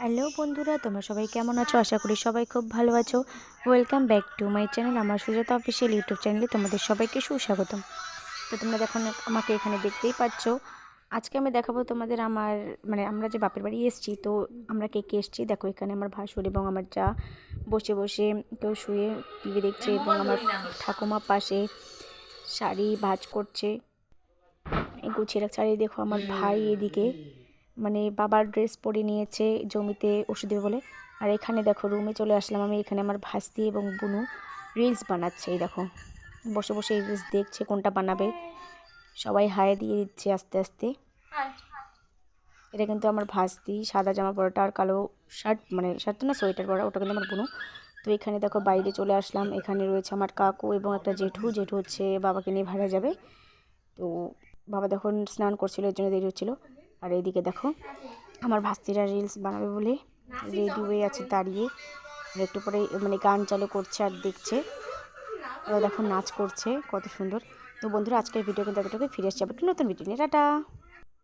Hello বন্ধুরা, তোমরা সবাই কেমন আছো? আশা করি সবাই খুব ভালো আছো। Welcome back to my channel, আমার সুজাতা অফিসিয়াল ইউটিউব চ্যানেলে তোমাদের সবাইকে সুস্বাগতম। তো তোমরা দেখো আমাকে এখানে দেখতেই পাচ্ছ। আজকে আমি দেখাবো তোমাদের আমরা যে বাপের বাড়ি এসেছি, তো আমরা কে কে এসেছি দেখো। এখানে আমার ভাসুর এবং আমার যা বসে বসে কেউ শুয়ে টিভি দেখছে, এবং আমার ঠাকুমা পাশে শাড়ি ভাঁজ করছে, গুছিয়ে রাখছে। আর এই দেখো আমার ভাই এদিকে বাবার ড্রেস পরে নিয়েছে জমিতে ওষুধ দেবে বলে। আর এখানে দেখো রুমে চলে আসলাম আমি। এখানে আমার ভাস্তি এবং বুনু রিলস বানাচ্ছে। এই দেখো বসে বসে এই রিলস দেখছে কোনটা বানাবে। সবাই হাই দিয়ে দিচ্ছে আস্তে আস্তে। এটা কিন্তু আমার ভাস্তি, সাদা জামা পরাটা আর কালো শার্ট, শার্ট তো না, সোয়েটার পরা, ওটা কিন্তু আমার বুনু। তো এখানে দেখো বাইরে চলে আসলাম। এখানে রয়েছে আমার কাকু এবং একটা জেঠু। জেঠু হচ্ছে বাবাকে নিয়ে ভাড়া যাবে। তো বাবা দেখুন স্নান করছিল, এর জন্য দেরি হচ্ছিলো। আর এইদিকে দেখো আমার ভাস্তিরা রিলস বানাবে বলে রেডি হয়ে আছে দাঁড়িয়ে। একটু পরে গান চালু করছে আর দেখছে। ওরা দেখো নাচ করছে কত সুন্দর। তো বন্ধুরা, আজকের ভিডিও কিন্তু এতটুকু। ফিরে আসছে আবার একটু নতুন ভিডিও নিয়ে। টাটা।